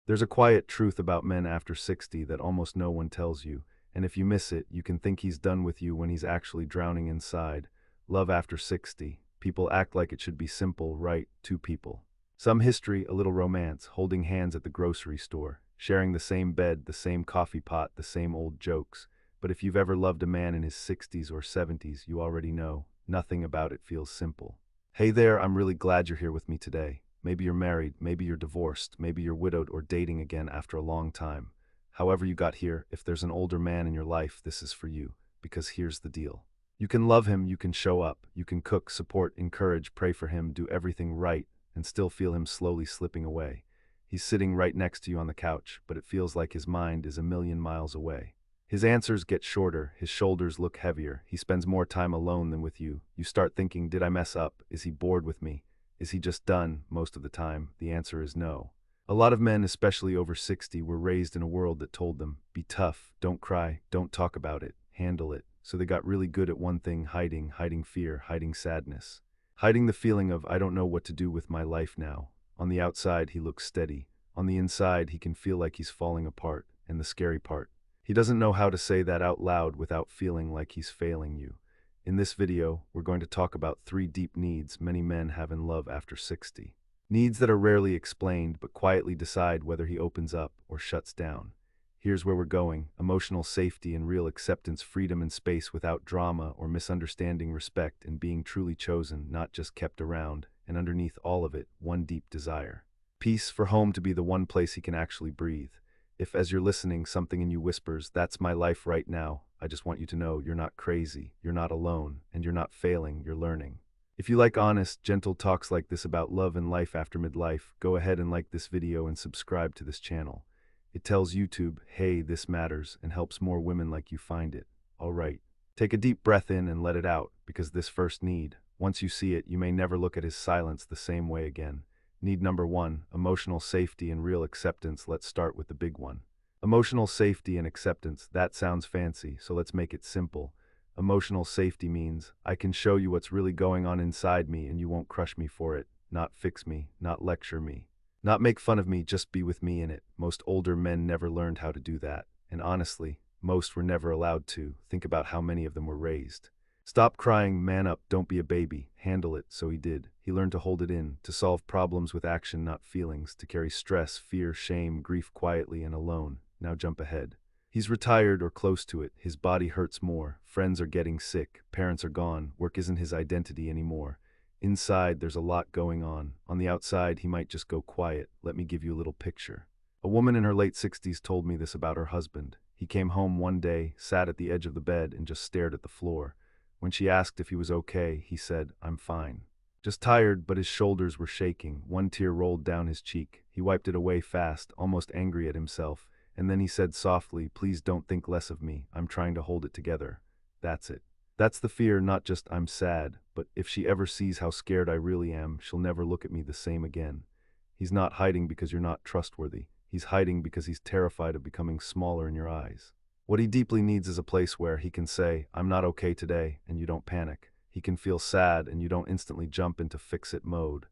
There's a quiet truth about men after 60 that almost no one tells you, and if you miss it, you can think he's done with you when he's actually drowning inside. Love after 60. People act like it should be simple, right? Two people. Some history, a little romance, holding hands at the grocery store, sharing the same bed, the same coffee pot, the same old jokes. But if you've ever loved a man in his 60s or 70s, you already know, nothing about it feels simple. Hey there, I'm really glad you're here with me today. Maybe you're married, maybe you're divorced, maybe you're widowed or dating again after a long time. However you got here, if there's an older man in your life, this is for you. Because here's the deal. You can love him, you can show up, you can cook, support, encourage, pray for him, do everything right, and still feel him slowly slipping away. He's sitting right next to you on the couch, but it feels like his mind is a million miles away. His answers get shorter, his shoulders look heavier, he spends more time alone than with you. You start thinking, did I mess up? Is he bored with me? Is he just done? Most of the time, the answer is no. A lot of men, especially over 60, were raised in a world that told them, be tough, don't cry, don't talk about it, handle it. So they got really good at one thing, hiding fear, hiding sadness. Hiding the feeling of, I don't know what to do with my life now. On the outside, he looks steady. On the inside, he can feel like he's falling apart. And the scary part, he doesn't know how to say that out loud without feeling like he's failing you. In this video, we're going to talk about 3 deep needs many men have in love after 60. Needs that are rarely explained but quietly decide whether he opens up or shuts down. Here's where we're going: emotional safety and real acceptance, freedom and space without drama or misunderstanding, respect and being truly chosen, not just kept around, and underneath all of it, one deep desire. Peace, for home to be the one place he can actually breathe. If, as you're listening, something in you whispers, that's my life right now, I just want you to know you're not crazy, you're not alone, and you're not failing, you're learning. If you like honest, gentle talks like this about love and life after midlife, go ahead and like this video and subscribe to this channel. It tells YouTube, hey, this matters, and helps more women like you find it. All right. Take a deep breath in and let it out, because this first need, once you see it, you may never look at his silence the same way again. Need number 1, emotional safety and real acceptance. Let's start with the big one. Emotional safety and acceptance, that sounds fancy, so let's make it simple. Emotional safety means, I can show you what's really going on inside me and you won't crush me for it, not fix me, not lecture me. Not make fun of me, just be with me in it. Most older men never learned how to do that. And honestly, most were never allowed to. Think about how many of them were raised. Stop crying, man up, don't be a baby. Handle it. So he did. He learned to hold it in, to solve problems with action, not feelings, to carry stress, fear, shame, grief quietly and alone. Now jump ahead. He's retired or close to it. His body hurts more. Friends are getting sick. Parents are gone. Work isn't his identity anymore. Inside, there's a lot going on. On the outside, he might just go quiet. Let me give you a little picture. A woman in her late 60s told me this about her husband. He came home one day, sat at the edge of the bed, and just stared at the floor. When she asked if he was okay, he said, I'm fine. Just tired, but his shoulders were shaking. One tear rolled down his cheek. He wiped it away fast, almost angry at himself. And then he said softly, please don't think less of me. I'm trying to hold it together. That's it. That's the fear, not just I'm sad, but if she ever sees how scared I really am, she'll never look at me the same again. He's not hiding because you're not trustworthy. He's hiding because he's terrified of becoming smaller in your eyes. What he deeply needs is a place where he can say, I'm not okay today, and you don't panic. He can feel sad and you don't instantly jump into fix-it mode.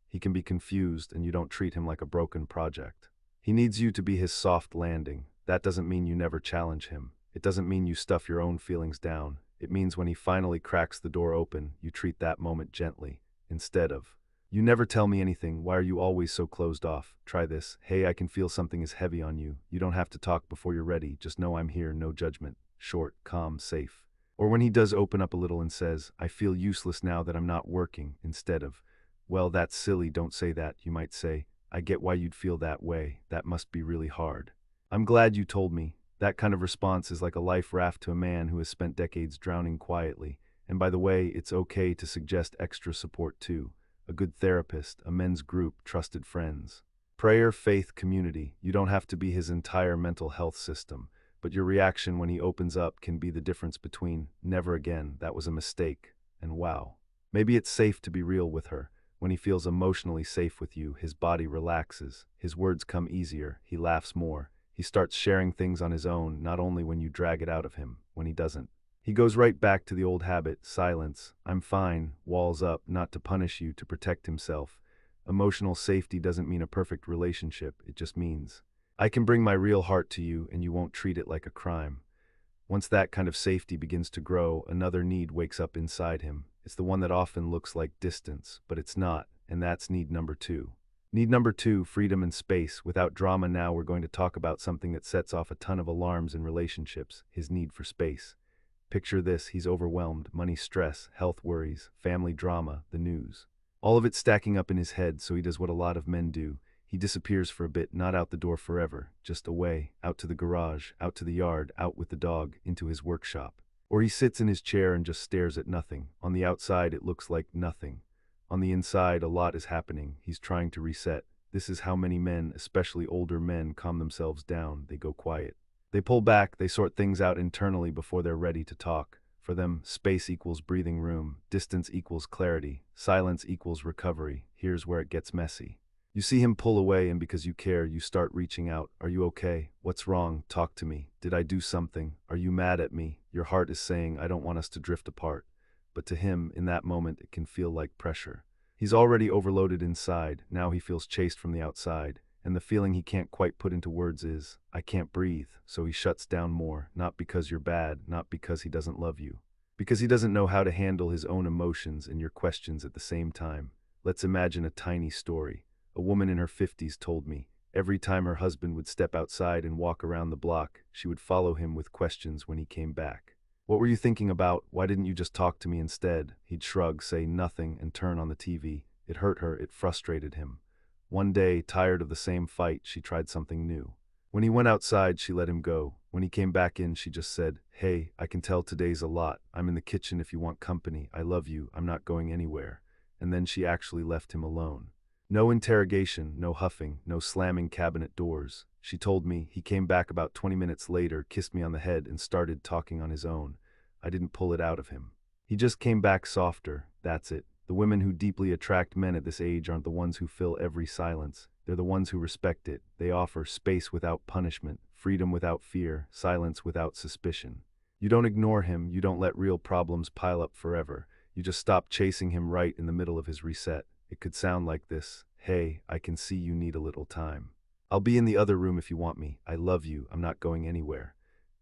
He can be confused and you don't treat him like a broken project. He needs you to be his soft landing. That doesn't mean you never challenge him. It doesn't mean you stuff your own feelings down. It means when he finally cracks the door open, you treat that moment gently, instead of, you never tell me anything, why are you always so closed off? Try this, hey, I can feel something is heavy on you. You don't have to talk before you're ready, just know I'm here, no judgment. Short, calm, safe. Or when he does open up a little and says, I feel useless now that I'm not working, instead of, well, that's silly, don't say that, you might say, I get why you'd feel that way. That must be really hard. I'm glad you told me. That kind of response is like a life raft to a man who has spent decades drowning quietly. And by the way, it's okay to suggest extra support too. A good therapist, a men's group, trusted friends. Prayer, faith, community. You don't have to be his entire mental health system, but your reaction when he opens up can be the difference between never again, that was a mistake, and wow. Maybe it's safe to be real with her. When he feels emotionally safe with you, his body relaxes, his words come easier, he laughs more. He starts sharing things on his own, not only when you drag it out of him, when he doesn't. He goes right back to the old habit, silence, I'm fine, walls up, not to punish you, to protect himself. Emotional safety doesn't mean a perfect relationship, it just means I can bring my real heart to you and you won't treat it like a crime. Once that kind of safety begins to grow, another need wakes up inside him. It's the one that often looks like distance, but it's not, and that's need number two. Need number two, freedom and space. Without drama now, we're going to talk about something that sets off a ton of alarms in relationships, his need for space. Picture this, he's overwhelmed, money stress, health worries, family drama, the news. All of it stacking up in his head, so he does what a lot of men do. He disappears for a bit, not out the door forever, just away, out to the garage, out to the yard, out with the dog, into his workshop. Or he sits in his chair and just stares at nothing. On the outside, it looks like nothing. On the inside, a lot is happening. He's trying to reset. This is how many men, especially older men, calm themselves down. They go quiet. They pull back, they sort things out internally before they're ready to talk. For them, space equals breathing room, distance equals clarity, silence equals recovery. Here's where it gets messy. You see him pull away, and because you care, you start reaching out. Are you okay? What's wrong? Talk to me. Did I do something? Are you mad at me? Your heart is saying, I don't want us to drift apart. But to him, in that moment, it can feel like pressure. He's already overloaded inside, now he feels chased from the outside. And the feeling he can't quite put into words is, I can't breathe, so he shuts down more, not because you're bad, not because he doesn't love you. Because he doesn't know how to handle his own emotions and your questions at the same time. Let's imagine a tiny story. A woman in her 50s told me, every time her husband would step outside and walk around the block, she would follow him with questions when he came back. What were you thinking about? Why didn't you just talk to me instead? He'd shrug, say nothing, and turn on the TV. It hurt her, it frustrated him. One day, tired of the same fight, she tried something new. When he went outside, she let him go. When he came back in, she just said, hey, I can tell today's a lot. I'm in the kitchen if you want company. I love you. I'm not going anywhere. And then she actually left him alone. No interrogation, no huffing, no slamming cabinet doors. She told me. He came back about 20 minutes later, kissed me on the head, and started talking on his own. I didn't pull it out of him. He just came back softer. That's it. The women who deeply attract men at this age aren't the ones who fill every silence. They're the ones who respect it. They offer space without punishment, freedom without fear, silence without suspicion. You don't ignore him, you don't let real problems pile up forever. You just stop chasing him right in the middle of his reset. It could sound like this. Hey, I can see you need a little time. I'll be in the other room if you want me. I love you. I'm not going anywhere.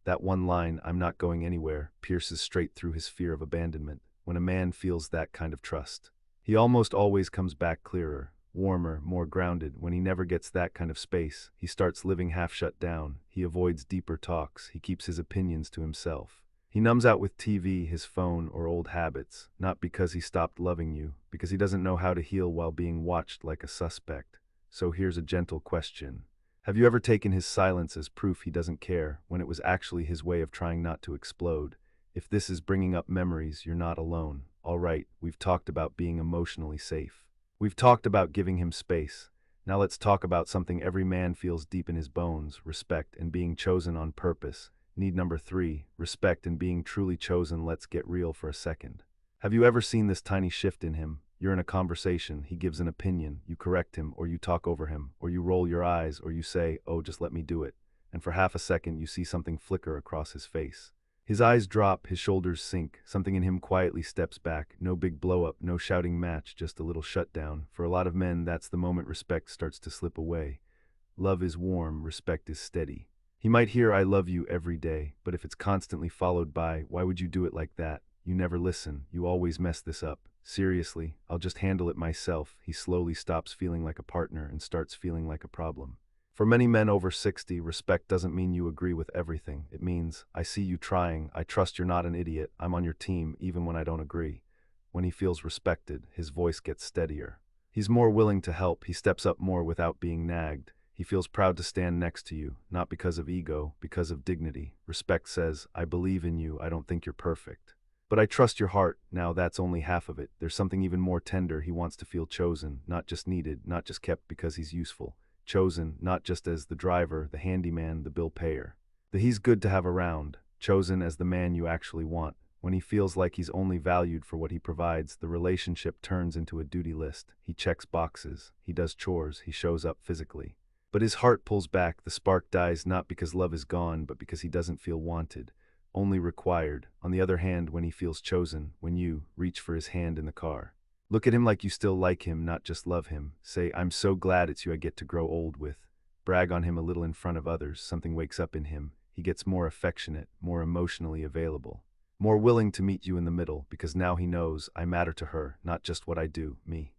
That one line, I'm not going anywhere, pierces straight through his fear of abandonment. When a man feels that kind of trust, he almost always comes back clearer, warmer, more grounded. When he never gets that kind of space, he starts living half shut down. He avoids deeper talks. He keeps his opinions to himself. He numbs out with TV, his phone, or old habits, not because he stopped loving you, because he doesn't know how to heal while being watched like a suspect. So here's a gentle question. Have you ever taken his silence as proof he doesn't care, when it was actually his way of trying not to explode? If this is bringing up memories, you're not alone. All right, we've talked about being emotionally safe. We've talked about giving him space. Now let's talk about something every man feels deep in his bones, respect and being chosen on purpose. Need number 3, respect and being truly chosen. Let's get real for a second. Have you ever seen this tiny shift in him? You're in a conversation, he gives an opinion, you correct him, or you talk over him, or you roll your eyes, or you say, oh, just let me do it. And for half a second, you see something flicker across his face. His eyes drop, his shoulders sink, something in him quietly steps back. No big blow-up, no shouting match, just a little shutdown. For a lot of men, that's the moment respect starts to slip away. Love is warm, respect is steady. He might hear I love you every day, but if it's constantly followed by, why would you do it like that? You never listen, you always mess this up. Seriously, I'll just handle it myself. He slowly stops feeling like a partner and starts feeling like a problem. For many men over 60, respect doesn't mean you agree with everything. It means, I see you trying, I trust you're not an idiot, I'm on your team even when I don't agree. When he feels respected, his voice gets steadier. He's more willing to help, he steps up more without being nagged. He feels proud to stand next to you, not because of ego, because of dignity. Respect says, I believe in you, I don't think you're perfect. But I trust your heart. Now that's only half of it. There's something even more tender. He wants to feel chosen, not just needed, not just kept because he's useful. Chosen, not just as the driver, the handyman, the bill payer. The he's good to have around. Chosen as the man you actually want. When he feels like he's only valued for what he provides, the relationship turns into a duty list. He checks boxes. He does chores. He shows up physically. But his heart pulls back. The spark dies not because love is gone, but because he doesn't feel wanted. Only required. On the other hand, when he feels chosen, when you reach for his hand in the car. Look at him like you still like him, not just love him. Say, I'm so glad it's you I get to grow old with. brag on him a little in front of others, something wakes up in him. He gets more affectionate, more emotionally available, more willing to meet you in the middle, because now he knows I matter to her, not just what I do, me.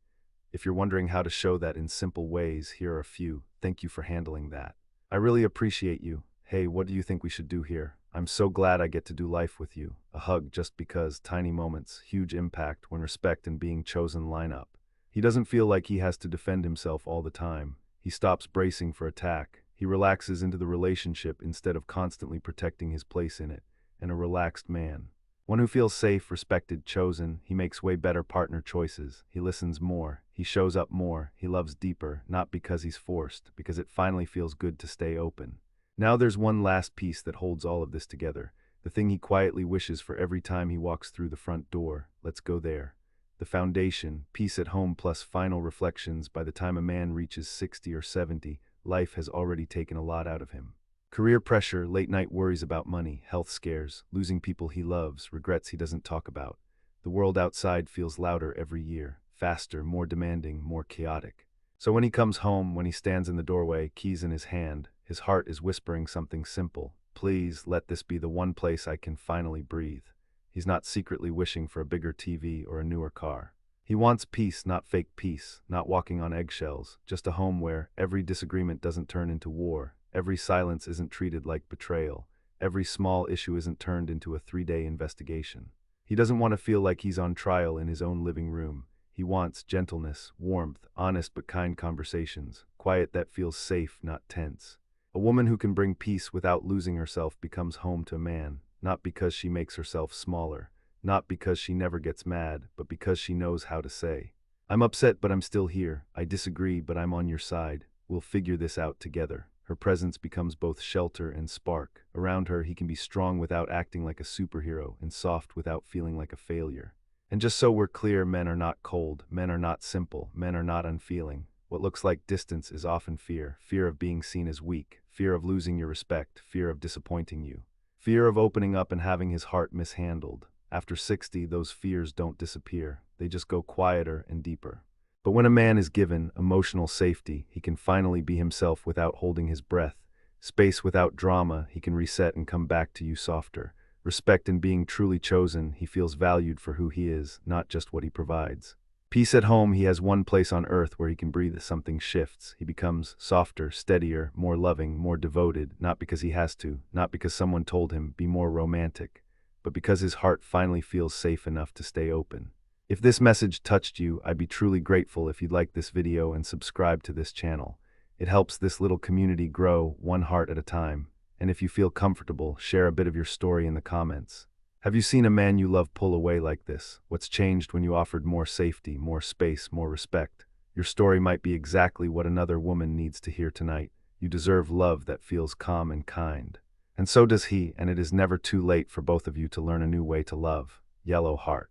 If you're wondering how to show that in simple ways, here are a few. Thank you for handling that. I really appreciate you. Hey, what do you think we should do here? I'm so glad I get to do life with you. A hug just because, tiny moments, huge impact when respect and being chosen line up. He doesn't feel like he has to defend himself all the time. He stops bracing for attack. He relaxes into the relationship instead of constantly protecting his place in it. And a relaxed man. One who feels safe, respected, chosen. He makes way better partner choices. He listens more. He shows up more. He loves deeper, not because he's forced, because it finally feels good to stay open. Now there's one last piece that holds all of this together. The thing he quietly wishes for every time he walks through the front door. Let's go there. The foundation, peace at home plus final reflections. By the time a man reaches 60 or 70, life has already taken a lot out of him. Career pressure, late-night worries about money, health scares, losing people he loves, regrets he doesn't talk about. The world outside feels louder every year, faster, more demanding, more chaotic. So when he comes home, when he stands in the doorway, keys in his hand, his heart is whispering something simple. Please, let this be the one place I can finally breathe. He's not secretly wishing for a bigger TV or a newer car. He wants peace, not fake peace, not walking on eggshells, just a home where every disagreement doesn't turn into war. Every silence isn't treated like betrayal. Every small issue isn't turned into a 3-day investigation. He doesn't want to feel like he's on trial in his own living room. He wants gentleness, warmth, honest but kind conversations, quiet that feels safe, not tense. A woman who can bring peace without losing herself becomes home to a man, not because she makes herself smaller, not because she never gets mad, but because she knows how to say, I'm upset but I'm still here. I disagree but I'm on your side. We'll figure this out together. Her presence becomes both shelter and spark. Around her, he can be strong without acting like a superhero and soft without feeling like a failure. And just so we're clear, men are not cold, men are not simple, men are not unfeeling. What looks like distance is often fear. Fear of being seen as weak, fear of losing your respect, fear of disappointing you, fear of opening up and having his heart mishandled. After 60, those fears don't disappear. They just go quieter and deeper. But when a man is given emotional safety, he can finally be himself without holding his breath. Space without drama, he can reset and come back to you softer. Respect in being truly chosen, he feels valued for who he is, not just what he provides. Peace at home, he has one place on earth where he can breathe. Something shifts. He becomes softer, steadier, more loving, more devoted, not because he has to, not because someone told him, be more romantic, but because his heart finally feels safe enough to stay open. If this message touched you, I'd be truly grateful if you'd like this video and subscribe to this channel. It helps this little community grow one heart at a time. And if you feel comfortable, share a bit of your story in the comments. Have you seen a man you love pull away like this? What's changed when you offered more safety, more space, more respect? Your story might be exactly what another woman needs to hear tonight. You deserve love that feels calm and kind. And so does he, and it is never too late for both of you to learn a new way to love. Yellow heart.